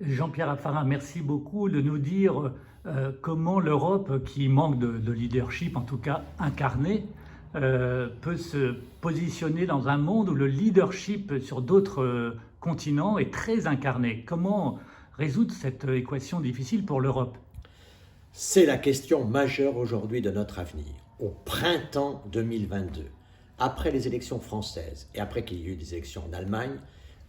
Jean-Pierre Raffarin, merci beaucoup de nous dire comment l'Europe, qui manque de leadership, en tout cas incarné, peut se positionner dans un monde où le leadership sur d'autres continents est très incarné. Comment résoudre cette équation difficile pour l'Europe? C'est la question majeure aujourd'hui de notre avenir. Au printemps 2022, après les élections françaises et après qu'il y ait eu des élections en Allemagne,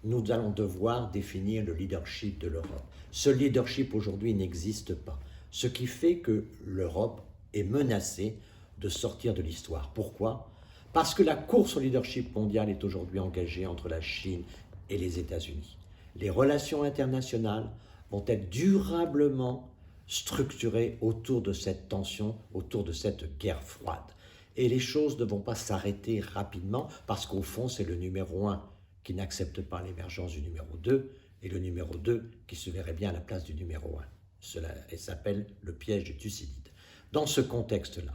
nous allons devoir définir le leadership de l'Europe. Ce leadership aujourd'hui n'existe pas, ce qui fait que l'Europe est menacée de sortir de l'histoire. Pourquoi? Parce que la course au leadership mondial est aujourd'hui engagée entre la Chine et les États-Unis. Les relations internationales vont être durablement structurées autour de cette tension, autour de cette guerre froide. Et les choses ne vont pas s'arrêter rapidement parce qu'au fond, c'est le numéro 1 qui n'accepte pas l'émergence du numéro 2 et le numéro 2 qui se verrait bien à la place du numéro 1. Cela s'appelle le piège de Thucydide. Dans ce contexte-là,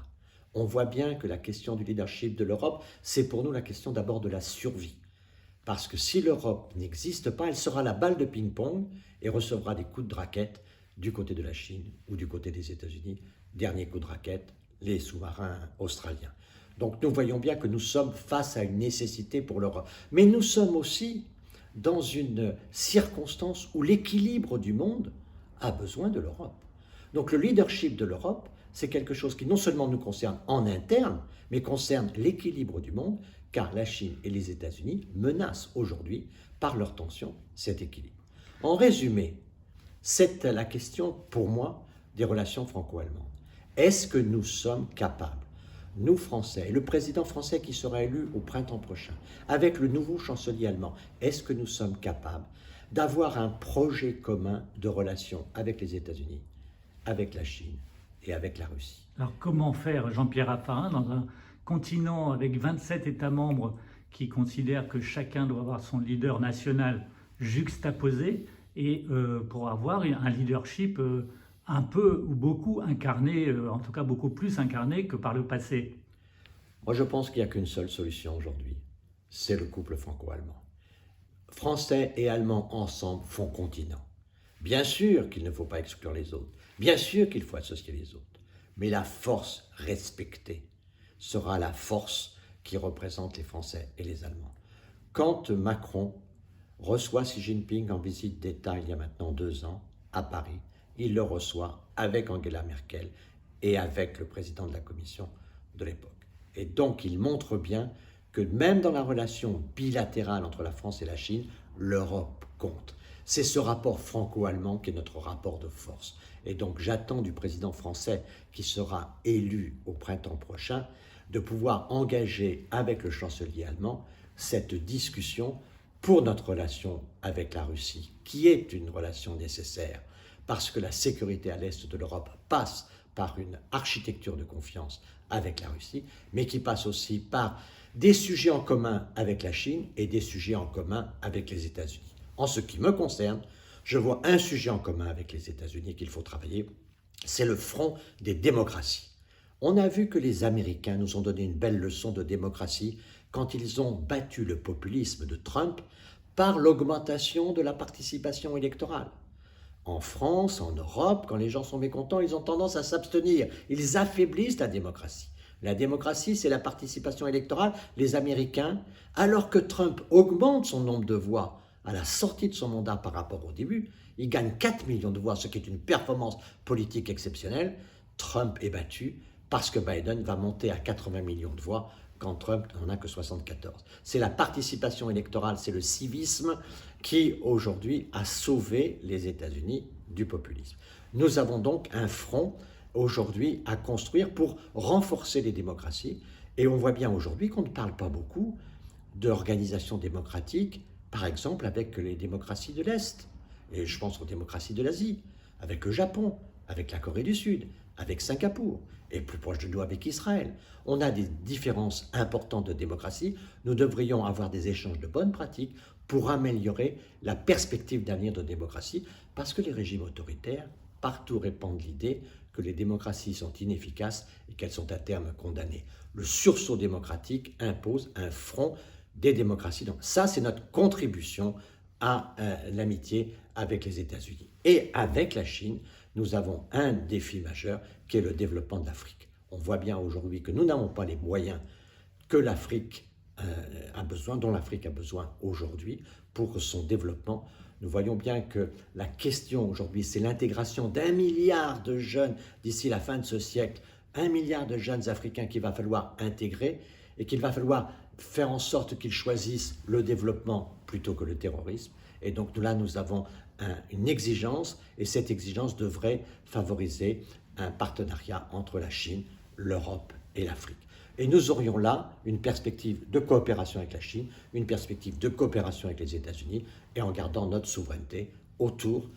on voit bien que la question du leadership de l'Europe, c'est pour nous la question d'abord de la survie. Parce que si l'Europe n'existe pas, elle sera la balle de ping-pong et recevra des coups de raquette du côté de la Chine ou du côté des États-Unis. Dernier coup de raquette, les sous-marins australiens. Donc nous voyons bien que nous sommes face à une nécessité pour l'Europe. Mais nous sommes aussi dans une circonstance où l'équilibre du monde a besoin de l'Europe. Donc le leadership de l'Europe, c'est quelque chose qui non seulement nous concerne en interne, mais concerne l'équilibre du monde, car la Chine et les États-Unis menacent aujourd'hui, par leur tension, cet équilibre. En résumé, c'est la question, pour moi, des relations franco-allemandes. Est-ce que nous sommes capables, nous Français, et le président français qui sera élu au printemps prochain, avec le nouveau chancelier allemand, est-ce que nous sommes capables d'avoir un projet commun de relations avec les États-Unis, avec la Chine et avec la Russie? Alors comment faire, Jean-Pierre Raffarin, dans un continent avec 27 États membres qui considèrent que chacun doit avoir son leader national juxtaposé et pour avoir un leadership un peu ou beaucoup incarné, en tout cas beaucoup plus incarné que par le passé? Moi, je pense qu'il n'y a qu'une seule solution aujourd'hui, c'est le couple franco-allemand. Français et Allemands ensemble font continent. Bien sûr qu'il ne faut pas exclure les autres, bien sûr qu'il faut associer les autres, mais la force respectée sera la force qui représente les Français et les Allemands. Quand Macron reçoit Xi Jinping en visite d'État il y a maintenant 2 ans à Paris, il le reçoit avec Angela Merkel et avec le président de la Commission de l'époque. Et donc il montre bien que même dans la relation bilatérale entre la France et la Chine, l'Europe compte. C'est ce rapport franco-allemand qui est notre rapport de force. Et donc j'attends du président français qui sera élu au printemps prochain de pouvoir engager avec le chancelier allemand cette discussion pour notre relation avec la Russie, qui est une relation nécessaire, parce que la sécurité à l'est de l'Europe passe par une architecture de confiance avec la Russie, mais qui passe aussi par des sujets en commun avec la Chine et des sujets en commun avec les États-Unis. En ce qui me concerne, je vois un sujet en commun avec les États-Unis qu'il faut travailler, c'est le front des démocraties. On a vu que les Américains nous ont donné une belle leçon de démocratie quand ils ont battu le populisme de Trump par l'augmentation de la participation électorale. En France, en Europe, quand les gens sont mécontents, ils ont tendance à s'abstenir. Ils affaiblissent la démocratie. La démocratie, c'est la participation électorale. Les Américains, alors que Trump augmente son nombre de voix à la sortie de son mandat par rapport au début, il gagne 4 millions de voix, ce qui est une performance politique exceptionnelle. Trump est battu parce que Biden va monter à 80 millions de voix quand Trump n'en a que 74. C'est la participation électorale, c'est le civisme qui, aujourd'hui, a sauvé les États-Unis du populisme. Nous avons donc un front, aujourd'hui, à construire pour renforcer les démocraties. Et on voit bien aujourd'hui qu'on ne parle pas beaucoup d'organisations démocratiques, par exemple avec les démocraties de l'Est. Et je pense aux démocraties de l'Asie, avec le Japon, avec la Corée du Sud, avec Singapour, et plus proche de nous avec Israël. On a des différences importantes de démocratie. Nous devrions avoir des échanges de bonnes pratiques pour améliorer la perspective d'avenir de démocratie, parce que les régimes autoritaires, partout répandent l'idée que les démocraties sont inefficaces et qu'elles sont à terme condamnées. Le sursaut démocratique impose un front des démocraties. Donc ça, c'est notre contribution à l'amitié avec les États-Unis. Et avec la Chine, nous avons un défi majeur qui est le développement de l'Afrique. On voit bien aujourd'hui que nous n'avons pas les moyens que l'Afrique a besoin, dont l'Afrique a besoin aujourd'hui pour son développement. Nous voyons bien que la question aujourd'hui, c'est l'intégration d'1 milliard de jeunes d'ici la fin de ce siècle, 1 milliard de jeunes Africains qu'il va falloir intégrer et qu'il va falloir faire en sorte qu'ils choisissent le développement plutôt que le terrorisme. Et donc là, nous avons une exigence, et cette exigence devrait favoriser un partenariat entre la Chine, l'Europe et l'Afrique. Et nous aurions là une perspective de coopération avec la Chine, une perspective de coopération avec les États-Unis, et en gardant notre souveraineté autour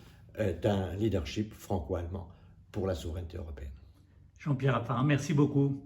d'un leadership franco-allemand pour la souveraineté européenne. Jean-Pierre Raffarin, merci beaucoup.